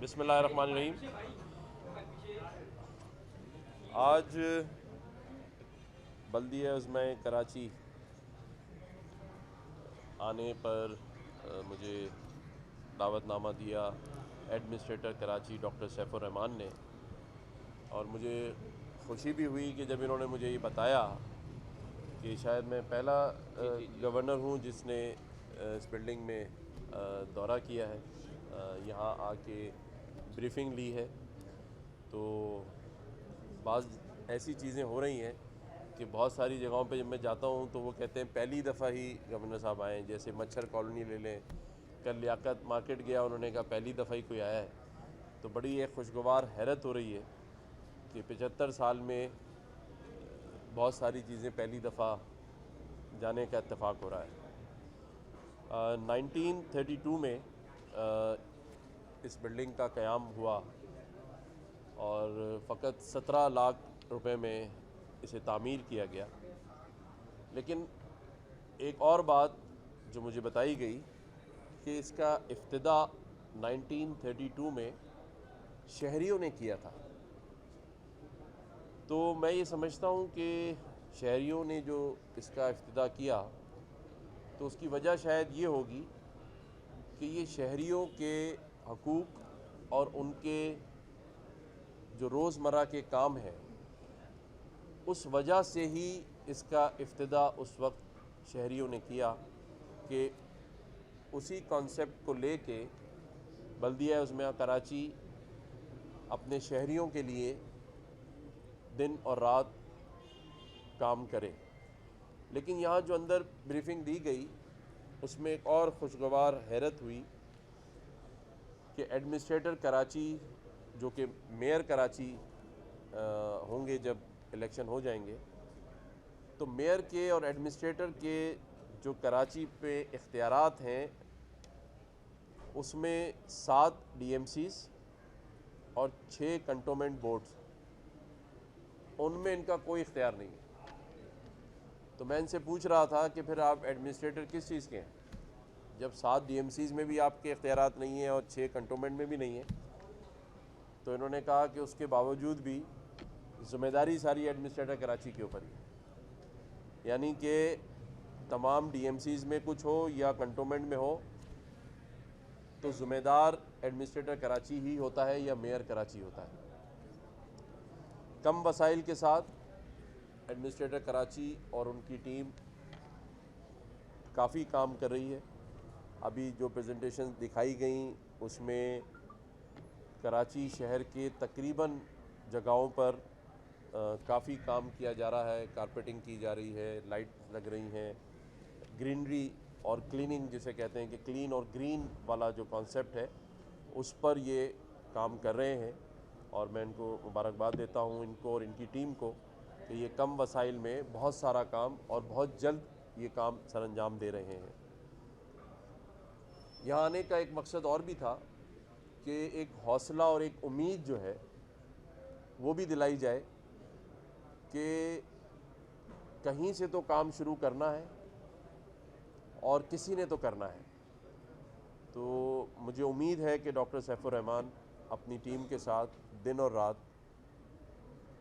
बिस्मिल्लाहिर्रहमानिर्रहीम। आज बल्दिया उज़्मा कराची आने पर मुझे दावतनामा दिया एडमिनिस्ट्रेटर कराची डॉक्टर सैफुर रहमान ने, और मुझे खुशी भी हुई कि जब इन्होंने मुझे ये बताया कि शायद मैं पहला गवर्नर हूँ जिसने इस बिल्डिंग में दौरा किया है, यहाँ आके ब्रीफिंग ली है। तो बाज़ ऐसी चीज़ें हो रही हैं कि बहुत सारी जगहों पे जब मैं जाता हूँ तो वो कहते हैं पहली दफ़ा ही गवर्नर साहब आए हैं। जैसे मच्छर कॉलोनी ले लें, कल लियाकत मार्केट गया, उन्होंने कहा पहली दफ़ा ही कोई आया है। तो बड़ी एक खुशगवार हैरत हो रही है कि 75 साल में बहुत सारी चीज़ें पहली दफ़ा जाने का इत्तेफाक हो रहा है। 1932 में इस बिल्डिंग का क़याम हुआ और फ़कत 17 लाख रुपए में इसे तामीर किया गया। लेकिन एक और बात जो मुझे बताई गई कि इसका इफ्तिदा 1932 में शहरियों ने किया था। तो मैं ये समझता हूँ कि शहरियों ने जो इसका इफ्तिदा किया तो उसकी वजह शायद ये होगी कि ये शहरियों के हकूक़ और उनके जो रोज़मर्रा के काम हैं उस वजह से ही इसका इफ्तिदा उस वक्त शहरियों ने किया कि उसी कॉन्सेप्ट को लेके बल्दिया उज़्मा कराची अपने शहरियों के लिए दिन और रात काम करे। लेकिन यहाँ जो अंदर ब्रीफिंग दी गई उसमें एक और खुशगवार हैरत हुई कि एडमिनिस्ट्रेटर कराची जो कि मेयर कराची होंगे जब इलेक्शन हो जाएंगे, तो मेयर के और एडमिनिस्ट्रेटर के जो कराची पे इख्तियारात हैं उसमें 7 डीएमसीज़ और 6 कंटोनमेंट बोर्ड्स, उनमें इनका कोई इख्तियार नहीं है। तो मैं इनसे पूछ रहा था कि फिर आप एडमिनिस्ट्रेटर किस चीज़ के हैं जब 7 डीएमसीज़ में भी आपके इख्तियारात नहीं हैं और 6 कंटोनमेंट में भी नहीं है। तो इन्होंने कहा कि उसके बावजूद भी ज़िम्मेदारी सारी एडमिनिस्ट्रेटर कराची के ऊपर ही है, यानी कि तमाम डीएमसीज़ में कुछ हो या कंटोनमेंट में हो तो ज़िम्मेदार एडमिनिस्ट्रेटर कराची ही होता है या मेयर कराची होता है। कम वसाइल के साथ एडमिनिस्ट्रेटर कराची और उनकी टीम काफ़ी काम कर रही है। अभी जो प्रेजेंटेशन दिखाई गई उसमें कराची शहर के तकरीबन जगहों पर काफ़ी काम किया जा रहा है, कारपेटिंग की जा रही है, लाइट लग रही हैं, ग्रीनरी और क्लीनिंग जिसे कहते हैं कि क्लीन और ग्रीन वाला जो कॉन्सेप्ट है उस पर ये काम कर रहे हैं। और मैं इनको मुबारकबाद देता हूँ, इनको और इनकी टीम को, कि ये कम वसाइल में बहुत सारा काम और बहुत जल्द ये काम सरअंजाम दे रहे हैं। यहाँ आने का एक मकसद और भी था कि एक हौसला और एक उम्मीद जो है वो भी दिलाई जाए कि कहीं से तो काम शुरू करना है और किसी ने तो करना है। तो मुझे उम्मीद है कि डॉक्टर सैफुर रहमान अपनी टीम के साथ दिन और रात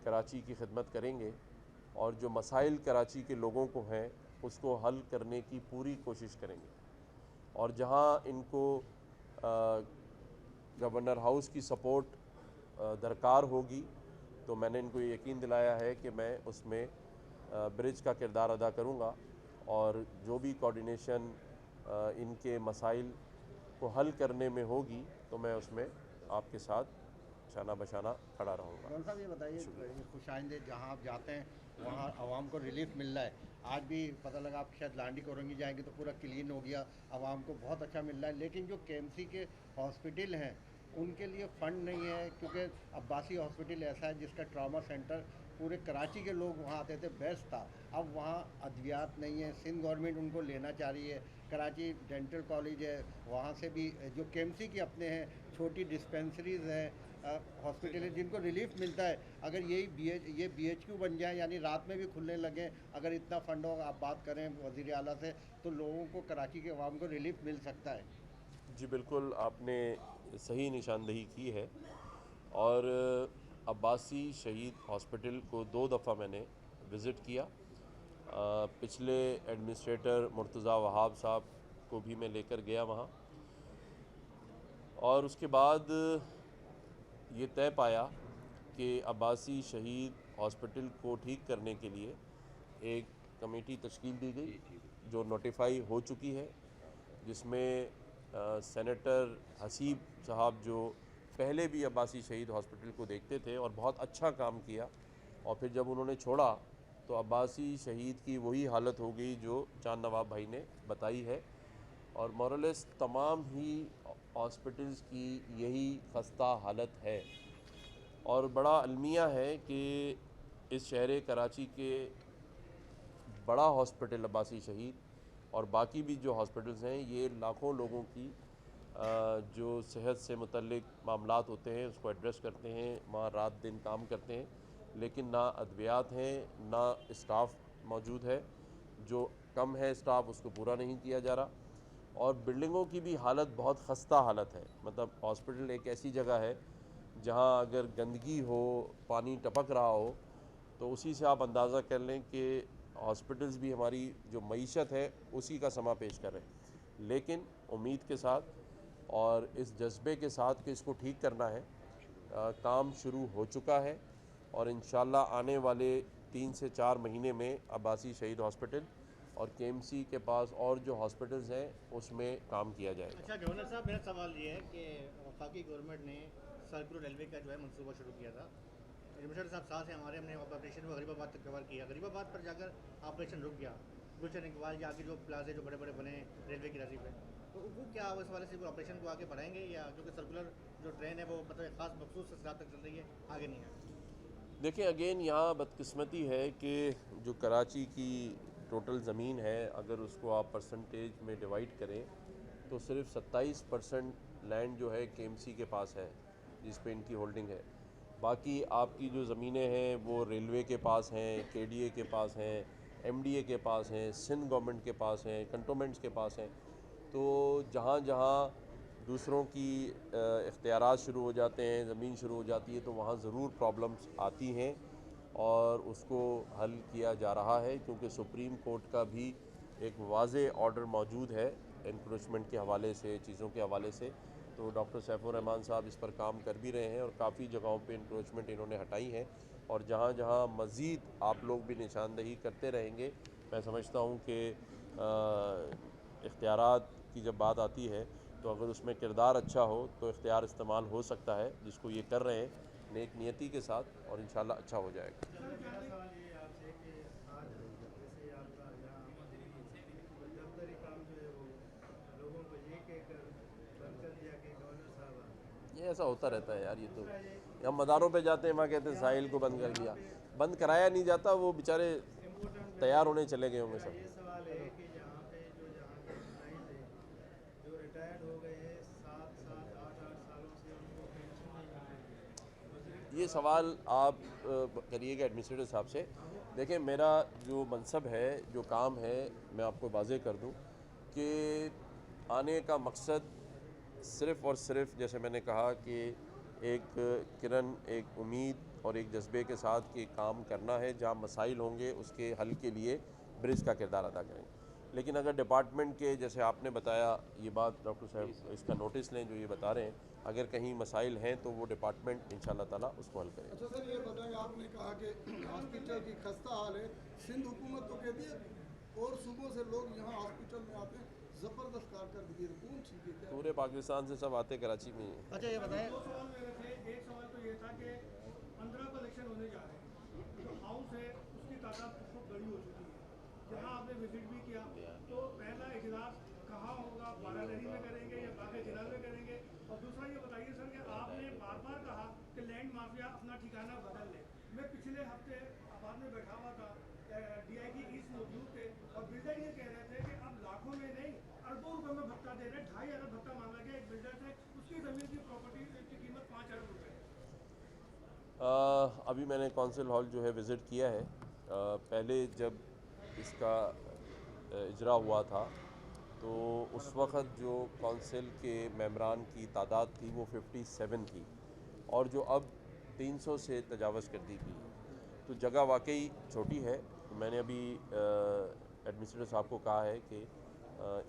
कराची की खिदमत करेंगे और जो मसाइल कराची के लोगों को हैं उसको हल करने की पूरी कोशिश करेंगे। और जहां इनको गवर्नर हाउस की सपोर्ट दरकार होगी तो मैंने इनको ये यकीन दिलाया है कि मैं उसमें ब्रिज का किरदार अदा करूँगा और जो भी कोऑर्डिनेशन इनके मसाइल को हल करने में होगी तो मैं उसमें आपके साथ शाना बशाना खड़ा रहूँगा। मौलाना साहब ये बताइए, ये खुशाइंदे जहाँ आप जाते हैं वहाँ आवाम को रिलीफ मिल रहा है। आज भी पता लगा आप शायद लांडी कोरंगी जाएंगे तो पूरा क्लीन हो गया, आवाम को बहुत अच्छा मिल रहा है। लेकिन जो केएमसी के हॉस्पिटल हैं उनके लिए फ़ंड नहीं है, क्योंकि अब्बासी हॉस्पिटल ऐसा है जिसका ट्रॉमा सेंटर पूरे कराची के लोग वहाँ आते थे, बेस्ट था। अब वहाँ अद्वियात नहीं है, सिंध गवर्नमेंट उनको लेना चाह रही है। कराची डेंटल कॉलेज है, वहाँ से भी जो केएमसी के अपने हैं छोटी डिस्पेंसरीज हैं, हॉस्पिटल है जिनको रिलीफ मिलता है। अगर ये बीएचक्यू बन जाए यानी रात में भी खुलने लगे, अगर इतना फंड हो, आप बात करें वज़ीर आला से, तो लोगों को, कराची के अवाम को रिलीफ मिल सकता है। जी बिल्कुल, आपने सही निशानदेही की है। और अब्बासी शहीद हॉस्पिटल को 2 दफ़ा मैंने विज़िट किया। पिछले एडमिनिस्ट्रेटर मुर्तज़ा वहाब साहब को भी मैं लेकर गया वहाँ, और उसके बाद ये तय पाया कि अब्बासी शहीद हॉस्पिटल को ठीक करने के लिए एक कमेटी तश्कील दी गई जो नोटिफाई हो चुकी है, जिसमें सेनेटर हसीब साहब जो पहले भी अब्बासी शहीद हॉस्पिटल को देखते थे और बहुत अच्छा काम किया, और फिर जब उन्होंने छोड़ा तो अब्बासी शहीद की वही हालत हो गई जो चांद नवाब भाई ने बताई है। और मोरलेस तमाम ही हॉस्पिटल्स की यही खस्ता हालत है। और बड़ा अलमिया है कि इस शहर कराची के बड़ा हॉस्पिटल अब्बासी शहीद और बाकी भी जो हॉस्पिटल्स हैं, ये लाखों लोगों की जो सेहत से मुतल्लिक मामलात होते हैं उसको एड्रेस करते हैं, वहाँ रात दिन काम करते हैं, लेकिन ना अद्वियात हैं, ना स्टाफ मौजूद है। जो कम है स्टाफ उसको पूरा नहीं किया जा रहा, और बिल्डिंगों की भी हालत बहुत खस्ता हालत है। मतलब हॉस्पिटल एक ऐसी जगह है जहाँ अगर गंदगी हो, पानी टपक रहा हो, तो उसी से आप अंदाज़ा कर लें कि हॉस्पिटल्स भी हमारी जो मईशत है उसी का समा पेश कर रहे हैं। लेकिन उम्मीद के साथ और इस जज्बे के साथ कि इसको ठीक करना है, काम शुरू हो चुका है, और इंशाल्लाह आने वाले 3 से 4 महीने में अब्बासी शहीद हॉस्पिटल और केएमसी के पास और जो हॉस्पिटल्स हैं उसमें काम किया जाएगा। अच्छा गवर्नर साहब, मेरा सवाल ये है कि वफाकी गवर्नमेंट ने सर्कुलर रेलवे का जो है मंसूबा शुरू किया था। एडमिनिस्ट्रेटर साहब साथ हैं हमारे, हमने ऑपरेशन को गरीबाबाद तक कवर किया। गरीबाबाद पर जाकर ऑपरेशन रुक गया। गुलशन इकबाल या आगे जो प्लाजे जो बड़े बड़े बने रेलवे की राशि पे, तो वो क्या उस वाले से ऑपरेशन को आगे बढ़ाएंगे, या क्योंकि सर्कुलर जो ट्रेन है वो मतलब खास मखसूस रात तक चल रही है, आगे नहीं है? देखिए, अगेन यहाँ बदकिस्मती है कि जो कराची की टोटल ज़मीन है, अगर उसको आप परसेंटेज में डिवाइड करें तो सिर्फ 27% लैंड जो है केएमसी के पास है, जिस पे इनकी होल्डिंग है। बाकी आपकी जो ज़मीनें हैं वो रेलवे के पास हैं, केडीए के पास हैं, एमडीए के पास हैं, सिंध गवर्नमेंट के पास हैं, कंटोनमेंट्स के पास हैं। तो जहाँ जहाँ दूसरों की इख्तियारात शुरू हो जाते हैं, ज़मीन शुरू हो जाती है, तो वहाँ ज़रूर प्रॉब्लम्स आती हैं, और उसको हल किया जा रहा है, क्योंकि सुप्रीम कोर्ट का भी एक वाज़े ऑर्डर मौजूद है इंक्रोचमेंट के हवाले से, चीज़ों के हवाले से। तो डॉक्टर सैफुर रहमान साहब इस पर काम कर भी रहे हैं, और काफ़ी जगहों पे इंक्रोचमेंट इन्होंने हटाई है। और जहाँ जहाँ मज़ीद आप लोग भी निशानदही करते रहेंगे, मैं समझता हूँ कि इख्तियारात की जब बात आती है तो अगर उसमें किरदार अच्छा हो तो इख्तियार इस्तेमाल हो सकता है, जिसको ये कर रहे हैं नेक नियति के साथ, और इंशाल्लाह अच्छा हो जाएगा। मेरा सवाल ये है आपसे कि आज जैसे आपका यहाँ दफ्तरी काम जो है वो लोगों को ये कहकर बंद कर दिया कि गवर्नर साहब ये ऐसा होता रहता है यार। ये तो हम मदारों पे जाते हैं, वहाँ कहते हैं साहिल को बंद कर दिया, बंद कराया नहीं जाता, वो बेचारे इम्पोर्टेंट तैयार होने चले गए होंगे सब। ये सवाल है कि यहाँ पे जो यहाँ के एम्प्लॉइज हैं जो रिटायर्ड हो गए हैं 7-7, 8-8 सालों से उनको पेंशन नहीं मिल रही है। ये सवाल आप करिएगा एडमिनिस्ट्रेटर साहब से। देखें, मेरा जो मनसब है, जो काम है, मैं आपको वाज़े कर दूं कि आने का मकसद सिर्फ़ और सिर्फ, जैसे मैंने कहा कि एक किरण, एक उम्मीद और एक जज्बे के साथ कि काम करना है, जहाँ मसाइल होंगे उसके हल के लिए ब्रिज का किरदार अदा करेंगे। लेकिन अगर डिपार्टमेंट के, जैसे आपने बताया, ये बात डॉक्टर साहब इसका नोटिस लें जो ये बता रहे हैं, अगर कहीं मसाइल हैं तो वो डिपार्टमेंट इंशाल्लाह ताला उसको हल करेगा। अच्छा सर, ये बताएं, आपने कहा कि हॉस्पिटल की खस्ता हाल है, सिंध हुकूमत तो कहती है और सूबों से लोग यहाँ हॉस्पिटल में आते हैं, ज़बरदस्त कारकर्दगी, कौन ठीक है क्या? पूरे पाकिस्तान से सब आते कराची में ही हैं। अच्छा ये बताएं, दो सवाल मेरे थे। एक सवाल तो ये था कि 15 को इलेक्शन होने जा रहे हैं, जो हाउस है उसकी तादाद बहुत बड़ी हो चुकी है। जहाँ आपने विजिट भी किया, तो पहला इजलास कहाँ होगा, बारादरी में करेंगे या बाकी जिला में करेंगे? और दूसरा ये बताइए सर कि आपने बार बार कहा कि लैंड माफिया अपना ठिकाना बदल ले। मैं पिछले हफ्ते आबाद में बैठा हुआ था, DIG ईस्ट मौजूद थे, और बिल्डर ये कह रहे थे कि अब लाखों में नहीं अरबों रुपए में भत्ता दे रहे हैं। 2.5 अरब भत्ता मांगा गया एक बिल्डर से, उसकी ज़मीन की प्रॉपर्टी की कीमत 5 अरब रुपए है। अभी मैंने कौंसिल हॉल जो है विज़िट किया है। पहले जब इसका इजरा हुआ था तो उस वक़्त जो कौंसिल के मेंबरान की तादाद थी वो 57 थी और जो अब 300 से तजावज़ कर दी गई है। तो जगह वाकई छोटी है। मैंने अभी एडमिनिस्ट्रेटर साहब को कहा है कि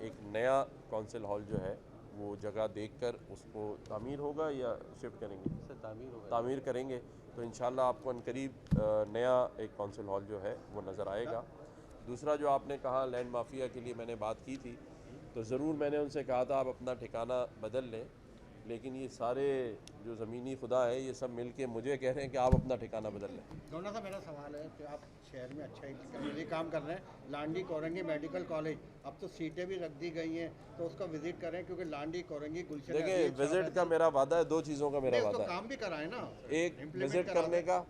एक नया कौंसिल हॉल जो है वो जगह देखकर उसको तामीर होगा या शिफ्ट करेंगे? सर तामीर होगा। तामीर करेंगे तो इंशाल्लाह आपको अनकरीब नया एक कौंसिल हॉल जो है वो नज़र आएगा। दूसरा जो आपने कहा लैंड माफिया के लिए मैंने बात की थी, तो ज़रूर मैंने उनसे कहा था आप अपना ठिकाना बदल लें, लेकिन ये सारे जो ज़मीनी खुदा है ये सब मिल के मुझे कह रहे हैं कि आप अपना ठिकाना बदल लें। गवर्नर साहब मेरा सवाल है कि आप शहर में अच्छा ही काम कर रहे हैं। लांडी कोरंगी मेडिकल कॉलेज अब तो सीटें भी रख दी गई हैं, तो उसका विजिट करें क्योंकि लांडी कोरंगी गुलशन देखिए विज़िट का मेरा वादा है, दो चीज़ों का मेरा वादा है, काम भी कराएं ना, एक implement विज़िट करा करने दें। का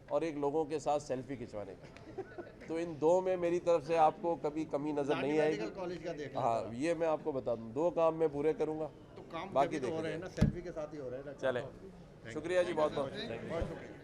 और एक लोगों के साथ सेल्फी खिंचवाने का। तो इन दो में मेरी तरफ से आपको कभी कमी नज़र लांडी नहीं मेडिकल आएगी। कॉलेज का देख लें हाँ जरा। ये मैं आपको बता दूँ, दो काम मैं पूरे करूँगा। तो काम बाकी तभी तो हो देखेंगे। रहे हैं ना, सेल्फी के साथ ही हो रहे हैं ना। चले, शुक्रिया जी, बहुत बहुत थैंक यू। बहुत शुक्रिया।